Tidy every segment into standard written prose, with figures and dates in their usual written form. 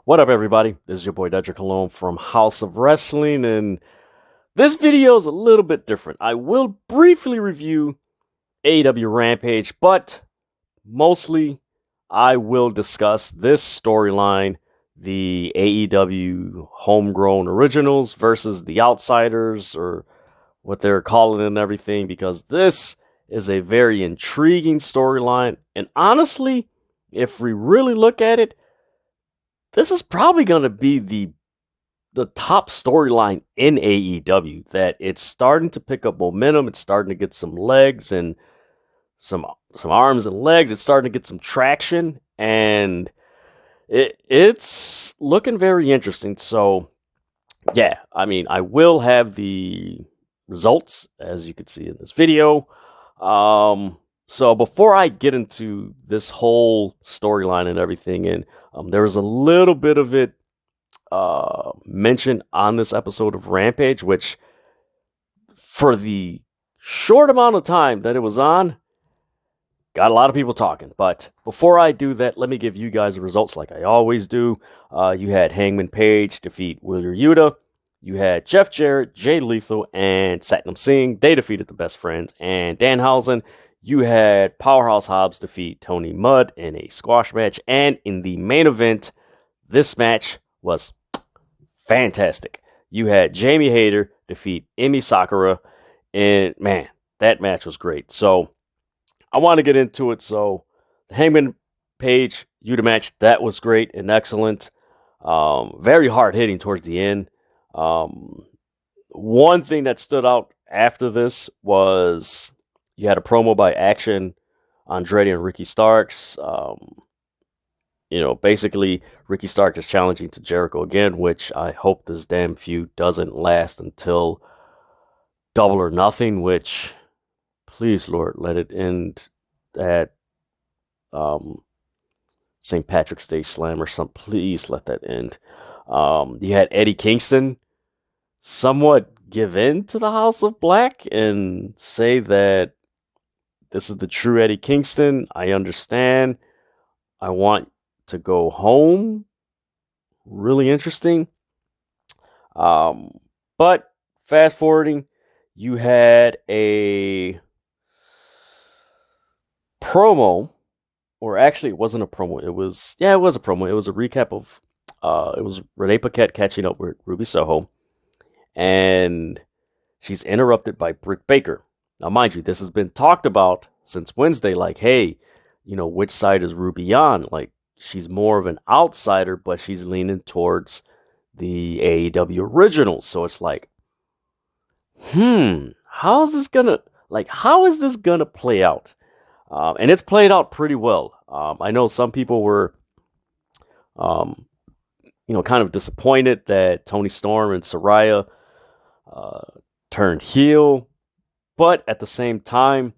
What up, everybody? This is your boy Dedrian from House of Wrestling, and this video is a little bit different. I will briefly review AEW Rampage, but mostly I will discuss this storyline, the AEW Homegrown Originals versus the Outsiders, or what they're calling it and everything, because this is a very intriguing storyline, and honestly, if we really look at it, this is probably going to be the top storyline in AEW. That it's starting to pick up momentum. It's starting to get some legs and some arms and legs. It's starting to get some traction, and it's looking very interesting. So, yeah, I mean, I will have the results, as you can see in this video. So before I get into this whole storyline and everything, and there was a little bit of it mentioned on this episode of Rampage, which for the short amount of time that it was on, got a lot of people talking. But before I do that, let me give you guys the results like I always do. You had Hangman Page defeat Wheeler Yuta. You had Jeff Jarrett, Jay Lethal, and Satnam Singh. They defeated the Best Friends and Danhausen. You had Powerhouse Hobbs defeat Tony Mudd in a squash match. And in the main event, this match was fantastic. You had Jamie Hayter defeat Emi Sakura. And man, that match was great. So I want to get into it. So the Hangman Page Yuta match, that was great and excellent. Very hard hitting towards the end. One thing that stood out after this was you had a promo by Action Andretti and Ricky Starks. Basically Ricky Starks is challenging to Jericho again, which I hope this damn feud doesn't last until Double or Nothing, which, please, Lord, let it end at St. Patrick's Day Slam or something. Please let that end. You had Eddie Kingston somewhat give in to the House of Black and say that this is the true Eddie Kingston. I understand. I want to go home. Really interesting. But fast forwarding, you had a promo, or actually it wasn't a promo. It was a promo. It was a recap of it was Renee Paquette catching up with Ruby Soho, and she's interrupted by Britt Baker. Now, mind you, this has been talked about since Wednesday. Like, hey, which side is Ruby on? Like, she's more of an outsider, but she's leaning towards the AEW originals. So it's like, how is this gonna play out? And it's played out pretty well. I know some people were, kind of disappointed that Toni Storm and Saraya turned heel. But at the same time,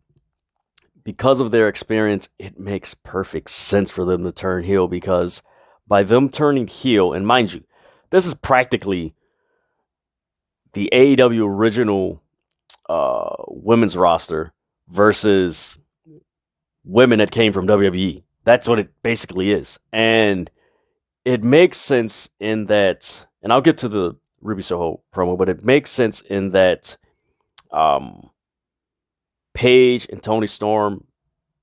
because of their experience, it makes perfect sense for them to turn heel, because by them turning heel, and mind you, this is practically the AEW original women's roster versus women that came from WWE. That's what it basically is. And it makes sense in that, and I'll get to the Ruby Soho promo, but it makes sense in that Paige and Toni Storm,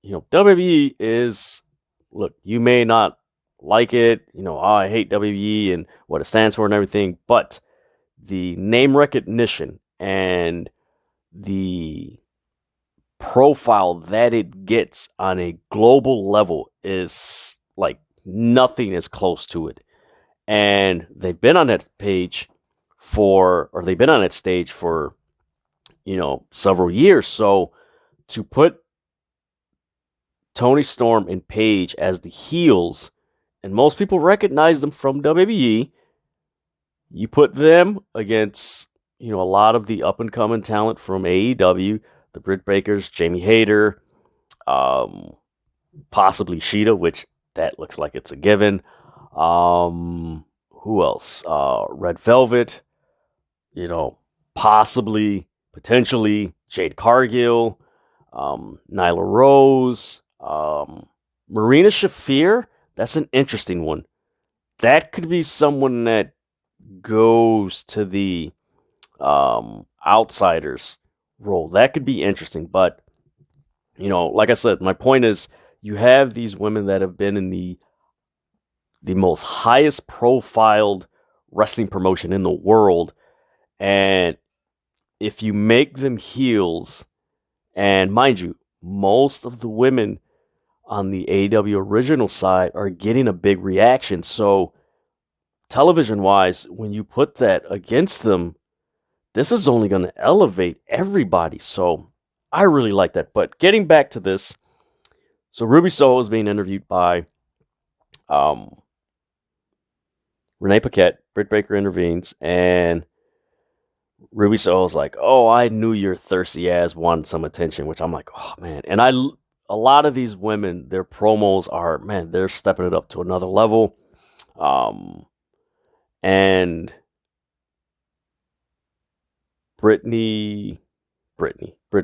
WWE is, look, you may not like it, I hate WWE and what it stands for and everything, but the name recognition and the profile that it gets on a global level is like nothing is close to it. And they've been on that stage for several years. So to put Toni Storm and Paige as the heels, and most people recognize them from WWE, you put them against, a lot of the up and coming talent from AEW, the Britt Bakers, Jamie Hayter, possibly Sheeta, which that looks like it's a given. Who else? Red Velvet, potentially Jade Cargill, Nyla Rose, Marina Shafir. That's an interesting one. that could be someone that goes to the outsiders role. That could be interesting. But, like I said, my point is you have these women that have been in the most highest profiled wrestling promotion in the world. And if you make them heels, and mind you, most of the women on the AEW original side are getting a big reaction. So, television wise, when you put that against them, this is only going to elevate everybody. So, I really like that. But getting back to this, so Ruby Soho is being interviewed by Renee Paquette. Britt Baker intervenes, and Ruby Soho's like, "Oh, I knew your thirsty ass wanted some attention," which I'm like, "Oh man!" And a lot of these women, their promos are, man, they're stepping it up to another level. And Britt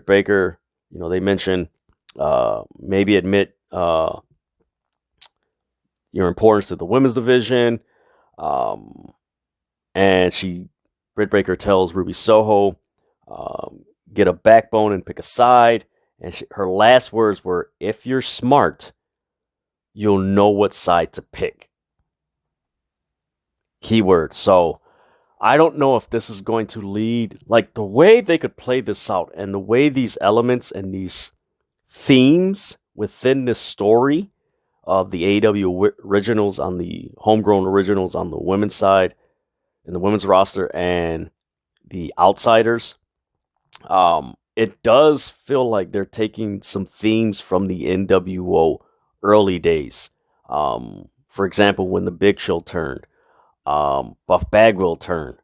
Baker, they mention maybe admit your importance to the women's division. And Britt Baker tells Ruby Soho, get a backbone and pick a side. And her last words were, "If you're smart, you'll know what side to pick." Keyword. So I don't know if this is going to lead, like the way they could play this out and the way these elements and these themes within this story of the AEW originals on the homegrown originals on the women's side, in the women's roster, and the outsiders. It does feel like they're taking some themes from the NWO early days. For example, when the Big Show turned, Buff Bagwell turned.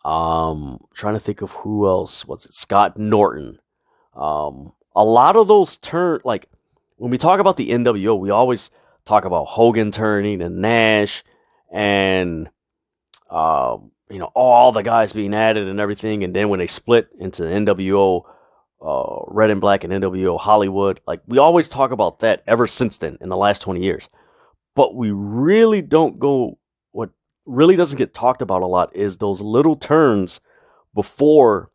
Trying to think of who else was it? Scott Norton. A lot of those turn, like when we talk about the NWO, we always talk about Hogan turning and Nash and all the guys being added and everything. And then when they split into NWO, Red and Black and NWO Hollywood, like we always talk about that ever since then in the last 20 years. But we really don't go, what really doesn't get talked about a lot is those little turns before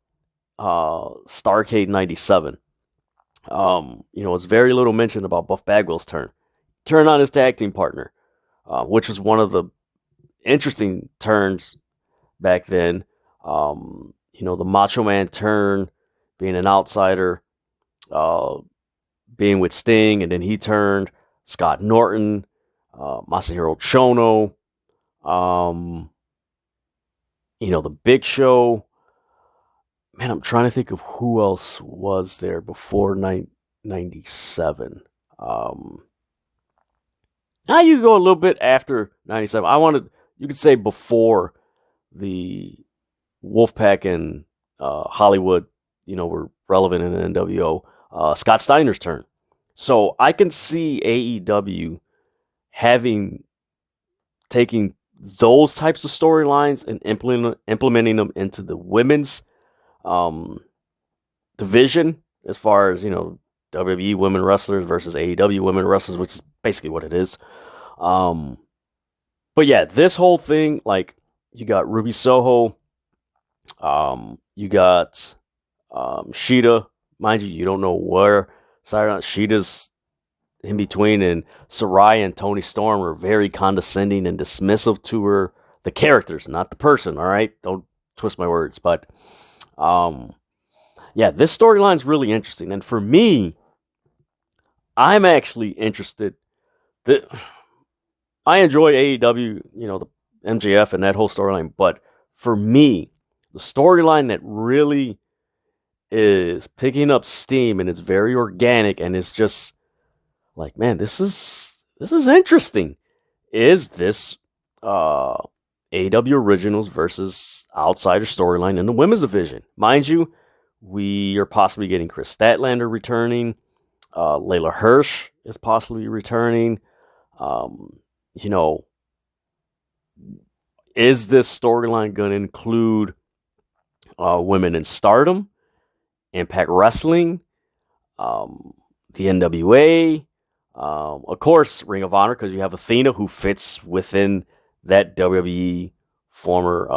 Starrcade 97. It's very little mentioned about Buff Bagwell's turn on his tag team partner, which was one of the interesting turns back then. The Macho Man turn, being an outsider, being with Sting, and then he turned. Scott Norton, Masahiro Chono, the Big Show. Man, I'm trying to think of who else was there before 97. Now you go a little bit after 97. You could say before the Wolfpack and Hollywood, were relevant in the NWO. Scott Steiner's turn. So I can see AEW taking those types of storylines and implementing them into the women's division, as far as WWE women wrestlers versus AEW women wrestlers, which is basically what it is. But yeah, this whole thing, like, you got Ruby Soho, you got Sheeta. Mind you, you don't know where Sheeta's in between, and Saraya and Tony Storm are very condescending and dismissive to her, the characters, not the person. All right, don't twist my words, but yeah, this storyline's really interesting, and for me, I'm actually interested. I enjoy AEW, the MJF and that whole storyline, but for me, the storyline that really is picking up steam and it's very organic and it's just like, man, this is interesting, is this AEW Originals versus Outsider storyline in the women's division. Mind you, we are possibly getting Chris Statlander returning. Layla Hirsch is possibly returning. Is this storyline going to include women in Stardom, Impact Wrestling, the NWA, of course, Ring of Honor, because you have Athena who fits within that WWE former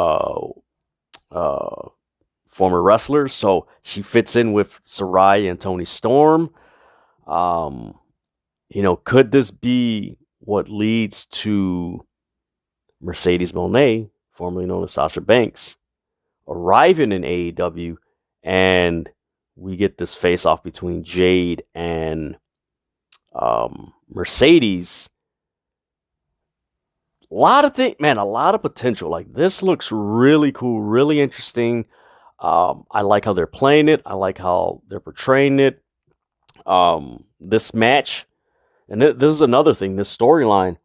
former wrestlers. So she fits in with Saraya and Toni Storm. Could this be what leads to Mercedes Moné, formerly known as Sasha Banks, arriving in AEW, and we get this face-off between Jade and Mercedes? A lot of things, man, a lot of potential. Like, this looks really cool, really interesting. I like how they're playing it. I like how they're portraying it. This match, and this is another thing, this storyline.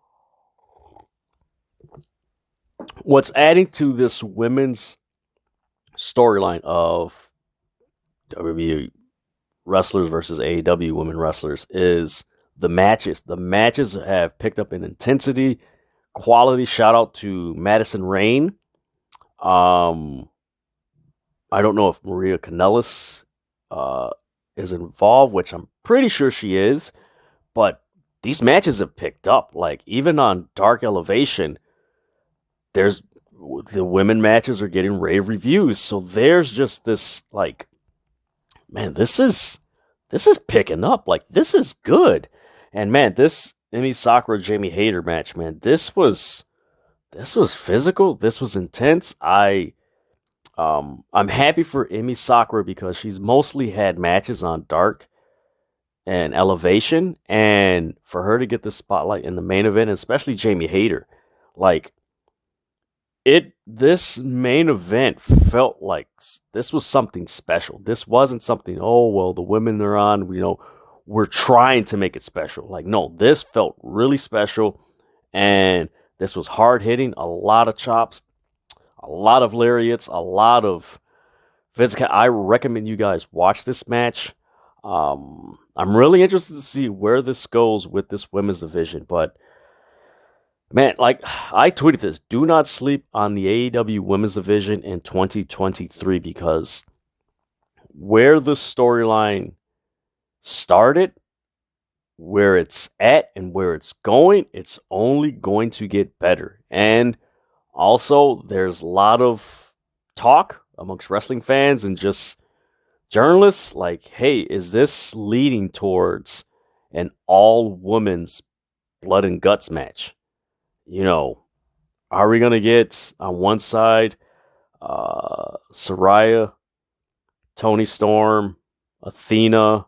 What's adding to this women's storyline of WWE wrestlers versus AEW women wrestlers is the matches. The matches have picked up in intensity, quality. Shout out to Madison Rayne. I don't know if Maria Kanellis is involved, which I'm pretty sure she is, but these matches have picked up. Like, even on Dark Elevation, the women matches are getting rave reviews. So there's just this, like, man, this is picking up. Like, this is good. And man, this Emi Sakura Jamie Hayter match, man, this was physical. This was intense. I'm happy for Emi Sakura because she's mostly had matches on Dark and Elevation, and for her to get the spotlight in the main event, especially Jamie Hayter, like, this main event felt like this was something special. This wasn't something, oh, well, the women are on, we're trying to make it special. Like, no, this felt really special, and this was hard hitting, a lot of chops, a lot of lariats, a lot of physical. I recommend you guys watch this match. I'm really interested to see where this goes with this women's division, but man, like, I tweeted this, do not sleep on the AEW women's division in 2023, because where the storyline started, where it's at, and where it's going, it's only going to get better. And also, there's a lot of talk amongst wrestling fans and just journalists, like, hey, is this leading towards an all-women's blood and guts match? Are we going to get on one side Saraya, Toni Storm, Athena,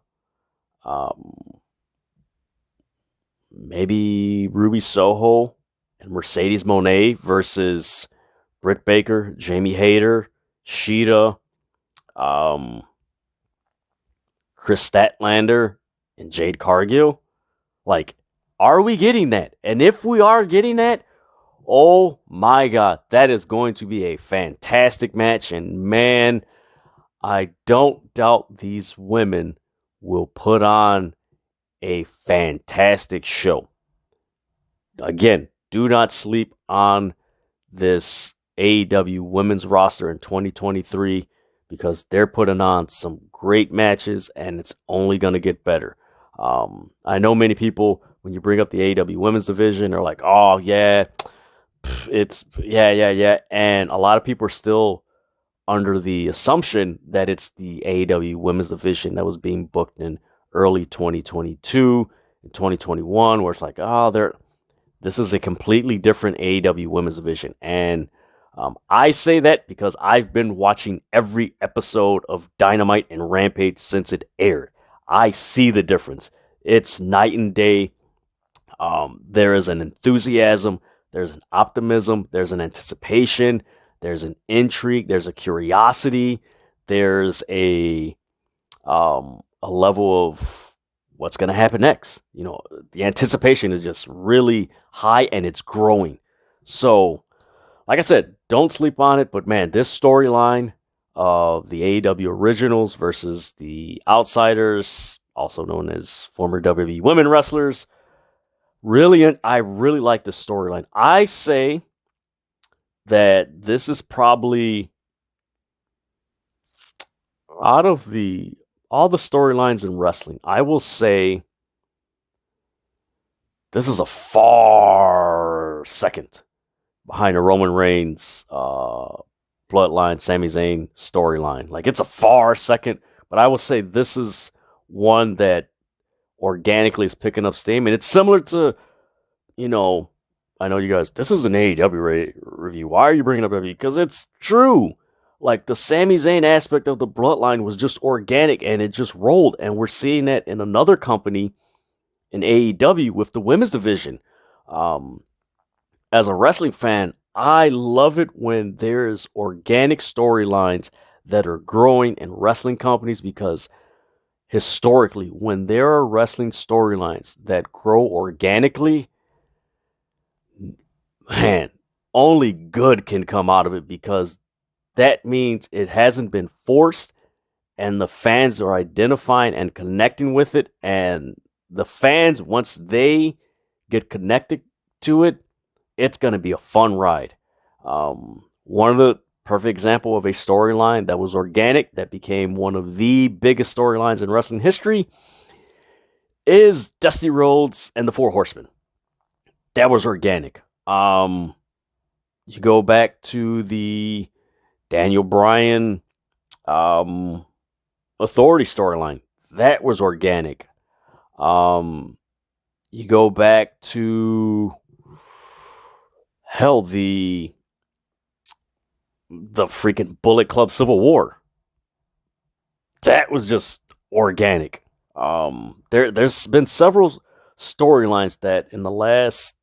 maybe Ruby Soho and Mercedes Moné versus Britt Baker, Jamie Hayter, Sheeta, Chris Statlander, and Jade Cargill? Like, are we getting that? And if we are getting that, oh my God, that is going to be a fantastic match. And man, I don't doubt these women will put on a fantastic show. Again, do not sleep on this AEW women's roster in 2023, because they're putting on some great matches, and it's only going to get better. I know many people, when you bring up the AEW women's division, are like, oh yeah, yeah. And a lot of people are still under the assumption that it's the AEW women's division that was being booked in early 2022 and 2021, where it's like, oh, this is a completely different AEW women's division. And I say that because I've been watching every episode of Dynamite and Rampage since it aired. I see the difference. It's night and day. There is an enthusiasm, there's an optimism, there's an anticipation, there's an intrigue, there's a curiosity, there's a level of what's going to happen next. The anticipation is just really high, and it's growing. So, like I said, don't sleep on it. But man, this storyline of the AEW originals versus the outsiders, also known as former WWE women wrestlers, I really like this storyline. I say that this is probably, out of all the storylines in wrestling, I will say this is a far second behind the Roman Reigns bloodline, Sami Zayn storyline. Like, it's a far second, but I will say this is one that organically is picking up steam, and it's similar to, you know, I know you guys, this is an AEW review. Why are you bringing up WWE? Because it's true. Like, the Sami Zayn aspect of the bloodline was just organic, and it just rolled, and we're seeing that in another company in AEW with the women's division. As a wrestling fan, I love it when there's organic storylines that are growing in wrestling companies, because historically, when there are wrestling storylines that grow organically, man, only good can come out of it, because that means it hasn't been forced and the fans are identifying and connecting with it. And the fans, once they get connected to it, it's going to be a fun ride. One of the perfect example of a storyline that was organic, that became one of the biggest storylines in wrestling history, is Dusty Rhodes and the Four Horsemen. That was organic. You go back to the Daniel Bryan Authority storyline. That was organic. You go back to hell, the freaking Bullet Club Civil War. That was just organic. There's been several storylines that in the last,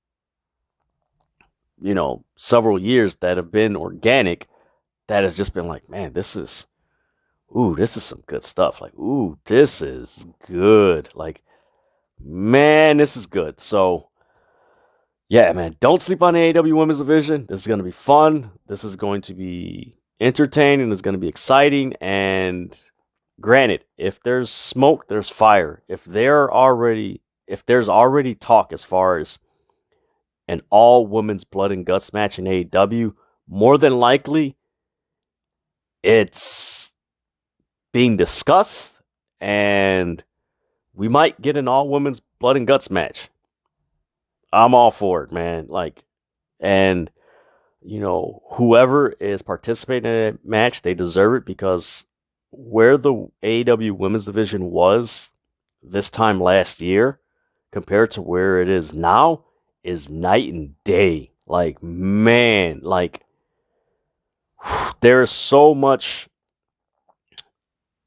several years that have been organic, that has just been like, man, this is some good stuff. Like, ooh, this is good. Like, man, this is good. So, yeah, man, don't sleep on the AEW Women's Division. This is going to be fun. This is going to be entertaining. It's going to be exciting. And granted, if there's smoke, there's fire. If there's already talk as far as an all-women's blood and guts match in AEW, more than likely, it's being discussed, and we might get an all-women's blood and guts match. I'm all for it, man. Like, and, whoever is participating in that match, they deserve it, because where the AEW Women's Division was this time last year compared to where it is now is night and day. Like, man, like, there is so much,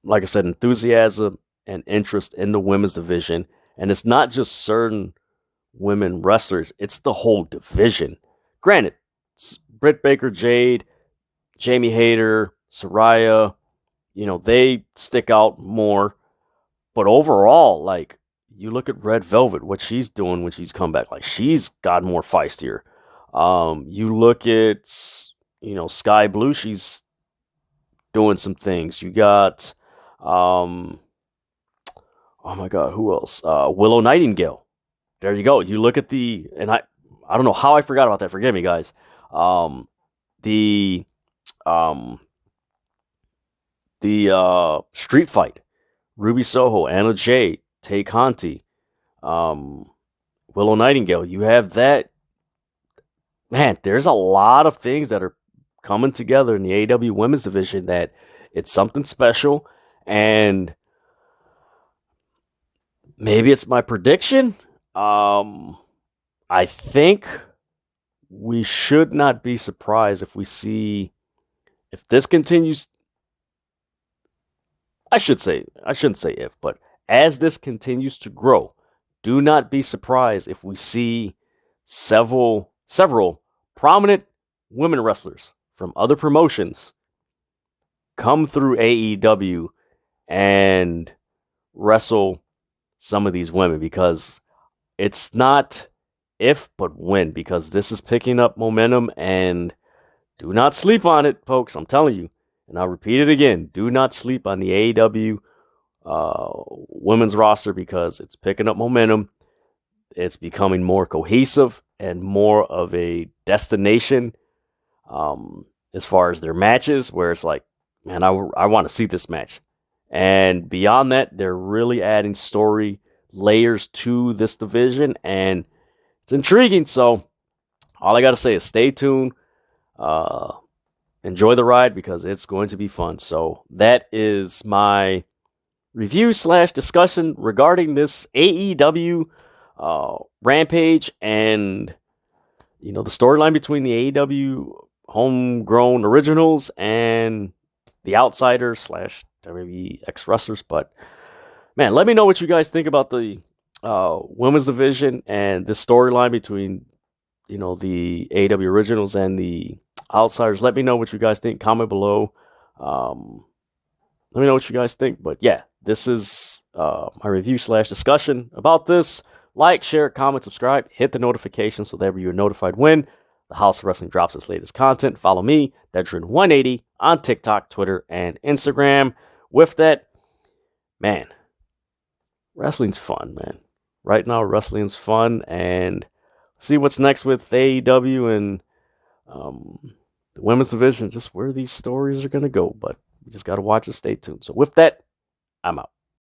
like I said, enthusiasm and interest in the women's division. And it's not just certain women wrestlers, it's the whole division. Granted, Britt Baker, Jade, Jamie Hayter, Saraya, they stick out more. But overall, like, you look at Red Velvet, what she's doing when she's come back, like, she's got more feistier. You look at, Sky Blue, she's doing some things. You got, oh my God, who else? Willow Nightingale. There you go. You look at and I don't know how I forgot about that. Forgive me, guys. The street fight. Ruby Soho, Anna Jay, Tay Conti, Willow Nightingale. You have that. Man, there's a lot of things that are coming together in the AEW Women's Division that it's something special. And maybe it's my prediction. I think we should not be surprised if this continues. I shouldn't say if, but as this continues to grow, do not be surprised if we see several prominent women wrestlers from other promotions come through AEW and wrestle some of these women, because it's not if, but when, because this is picking up momentum, and do not sleep on it, folks. I'm telling you, and I'll repeat it again, do not sleep on the AEW women's roster, because it's picking up momentum. It's becoming more cohesive and more of a destination as far as their matches, where it's like, man, I want to see this match. And beyond that, they're really adding story layers to this division, and it's intriguing. So all I got to say is stay tuned. Enjoy the ride because it's going to be fun. So that is my review / discussion regarding this AEW Rampage and the storyline between the AEW homegrown originals and the outsiders / WWE ex wrestlers. But man, let me know what you guys think about the women's division and this storyline between the AEW originals and the outsiders. Let me know what you guys think. Comment below. Let me know what you guys think. But yeah, this is my review / discussion about this. Like, share, comment, subscribe, hit the notification so that you're notified when the House of Wrestling drops its latest content. Follow me, Dedrian180, on TikTok, Twitter, and Instagram. With that, man, wrestling's fun, man. Right now, wrestling's fun, and see what's next with AEW and the women's division, just where these stories are going to go. But you just got to watch and stay tuned. So with that, I'm out.